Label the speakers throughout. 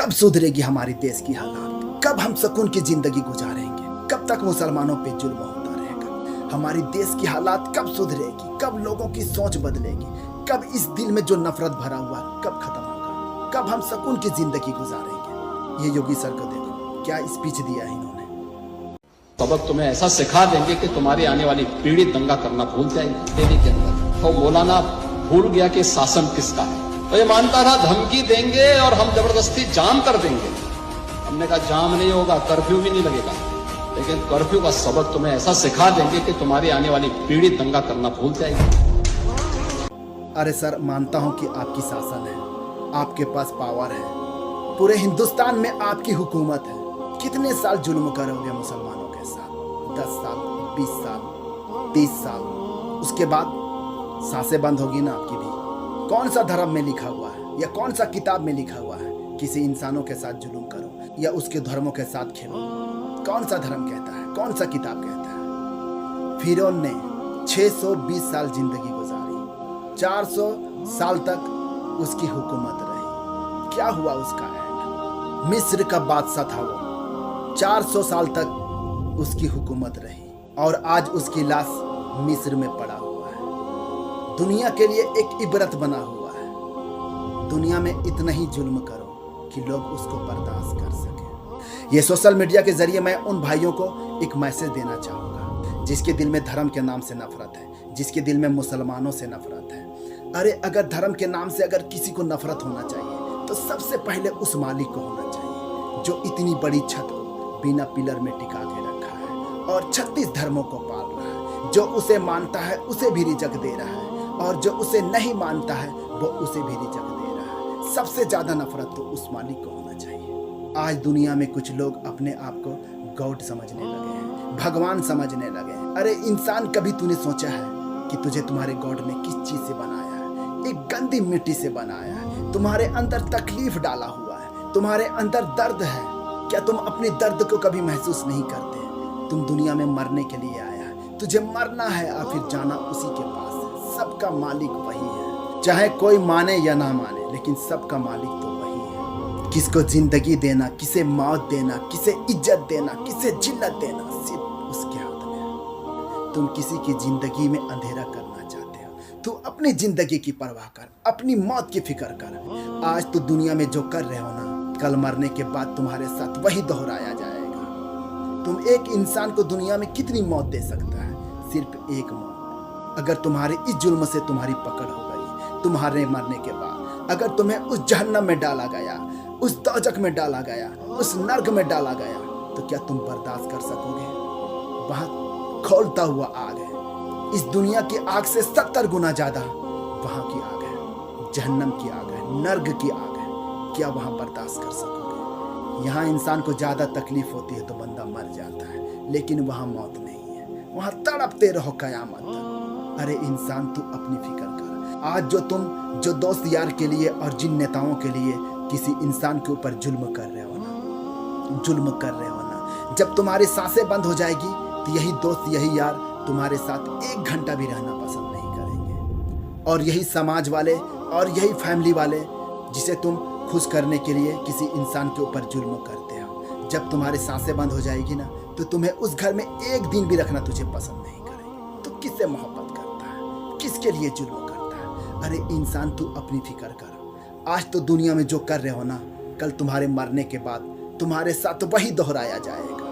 Speaker 1: कब सुधरेगी हमारी देश की हालात? कब हम सुकून की जिंदगी गुजारेंगे? कब तक मुसलमानों पे जुल्म होता रहेगा? हमारी देश की हालात कब सुधरेगी? कब लोगों की सोच बदलेगी? कब इस दिल में जो नफरत भरा हुआ कब खत्म होगा? कब हम सुकून की जिंदगी गुजारेंगे? ये योगी सर को देखो, क्या स्पीच दिया है इन्होंने।
Speaker 2: सबक तुम्हें ऐसा सिखा देंगे कि तुम्हारी आने वाली पीढ़ी दंगा करना भूल जाएगी। दिल्ली के अंदर तो मौलाना भूल गया कि शासन किसका है। तो ये मानता था धमकी देंगे और हम जबरदस्ती जाम कर देंगे। हमने कहा जाम नहीं होगा, कर्फ्यू भी नहीं लगेगा, लेकिन कर्फ्यू का सबक तुम्हें ऐसा सिखा देंगे कि तुम्हारी आने वाली पीढ़ी दंगा करना भूल जाएगी।
Speaker 1: अरे सर, मानता हूं कि आपकी शासन है, आपके पास पावर है, पूरे हिंदुस्तान में आपकी हुकूमत है। कितने साल जुल्म करोगे मुसलमानों के साथ? 10 साल, 20 साल, 30 साल, उसके बाद सांसें बंद होगी ना आपकी भी। कौन सा धर्म में लिखा हुआ है या कौन सा किताब में लिखा हुआ है किसी इंसानों के साथ जुल्म करो या उसके धर्मों के साथ खेलो? कौन सा धर्म कहता है? कौन सा किताब कहता है? फिरौन ने 620 साल जिंदगी गुजारी, 400 साल तक उसकी हुकूमत रही। क्या हुआ उसका एंड? मिस्र का बादशाह था वो, 400 साल तक उसकी हुकूमत रही और आज उसकी लाश मिस्र में पड़ा हुआ है। दुनिया के लिए एक इबरत बना हुआ है। दुनिया में इतना ही जुल्म करो कि लोग उसको बर्दाश्त कर सके। ये सोशल मीडिया के जरिए मैं उन भाइयों को एक मैसेज देना चाहूँगा जिसके दिल में धर्म के नाम से नफरत है, जिसके दिल में मुसलमानों से नफरत है। अरे अगर धर्म के नाम से अगर किसी को नफरत होना चाहिए तो सबसे पहले उस मालिक को होना चाहिए जो इतनी बड़ी छत को बिना पिलर में टिका के रखा है और 36 धर्मों को पाल रहा है। जो उसे मानता है उसे भी रिजक दे रहा है और जो उसे नहीं मानता है वो उसे भी रिजक दे रहा है। सबसे ज्यादा नफरत तो उस मालिक को होना चाहिए। आज दुनिया में कुछ लोग अपने आप को गॉड समझने लगे हैं, भगवान समझने लगे हैं। अरे इंसान, कभी तूने सोचा है कि तुझे तुम्हारे गॉड ने किस चीज से बनाया है? एक गंदी मिट्टी से बनाया है। तुम्हारे अंदर तकलीफ डाला हुआ है, तुम्हारे अंदर दर्द है। क्या तुम अपने दर्द को कभी महसूस नहीं करते? तुम दुनिया में मरने के लिए आया है, तुझे मरना है और फिर जाना उसी के पास है। सबका मालिक वही है, चाहे कोई माने या ना माने, लेकिन सबका मालिक तो वही है। किसको जिंदगी देना, किसे मौत देना, किसे इज्जत देना, किसे जिल्लत देना, सिर्फ उसके हाथ में है। तुम किसी की जिंदगी में अंधेरा करना चाहते हो, तू अपनी जिंदगी की परवाह कर, अपनी मौत की फिक्र कर। आज तो दुनिया में जो कर रहे हो ना, कल मरने के बाद तुम्हारे साथ वही दोहराया जाएगा। तुम एक इंसान को दुनिया में कितनी मौत दे सकता है? सिर्फ एक मौत। अगर तुम्हारे इस जुल्म से तुम्हारी पकड़ हो गई, तुम्हारे मरने के बाद अगर तुम्हें उस जहन्नम में डाला गया, उस दोजख में डाला गया, उस नर्क में डाला गया, तो क्या तुम बर्दाश्त कर सकोगे? वहां खौलता हुआ आग है। इस दुनिया की आग से 70 गुना ज्यादा वहां की आग है, जहन्नम की आग है, नर्क की आग है। क्या वहां बर्दाश्त कर सकोगे? यहाँ इंसान को ज्यादा तकलीफ होती है तो बंदा मर जाता है, लेकिन वहां मौत नहीं है, वहां तड़पते रहो कयामत तक। अरे इंसान, तू अपनी फिक्र कर। आज जो तुम जो दोस्त यार के लिए और जिन नेताओं के लिए किसी इंसान के ऊपर जुल्म कर रहे हो ना, जब तुम्हारी सांसें बंद हो जाएगी तो यही दोस्त, यही यार तुम्हारे साथ 1 घंटा भी रहना पसंद नहीं करेंगे। और यही समाज वाले और यही फैमिली वाले जिसे तुम खुश करने के लिए किसी इंसान के ऊपर जुल्म करते हो, जब तुम्हारी सांसें बंद हो जाएगी ना, तो तुम्हें उस घर में 1 दिन भी रखना तुझे पसंद नहीं करेंगे। तो किससे मोहब्बत करता है? किसके लिए जुल्म करता है? अरे इंसान, तू अपनी फिक्र कर। आज तो दुनिया में जो कर रहे हो ना, कल तुम्हारे मरने के बाद तुम्हारे साथ वही दोहराया जाएगा।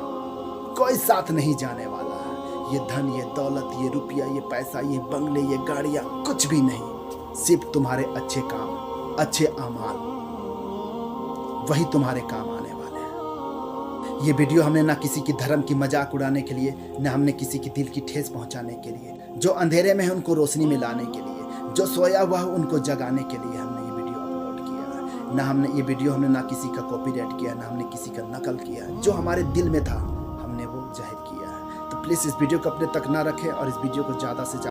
Speaker 1: कोई साथ नहीं जाने वाला है। ये धन, ये दौलत, ये रुपया, ये पैसा, ये बंगले, ये गाड़ियां, कुछ भी नहीं। सिर्फ तुम्हारे अच्छे काम, अच्छे अमाल, वही तुम्हारे काम आने वाले हैं। ये वीडियो हमने ना किसी की धर्म की मजाक उड़ाने के लिए, ना हमने किसी की दिल की ठेस पहुंचाने के लिए, जो अंधेरे में है उनको रोशनी में लाने के लिए, जो सोया हुआ है उनको जगाने के लिए हमने ये वीडियो अपलोड किया है। ना हमने ये वीडियो हमने ना किसी का कॉपीराइट किया, ना हमने किसी का नकल किया। जो हमारे दिल में था हमने वो जाहिर किया है। तो प्लीज़ इस वीडियो को अपने तक ना रखें और इस वीडियो को ज़्यादा से ज़्यादा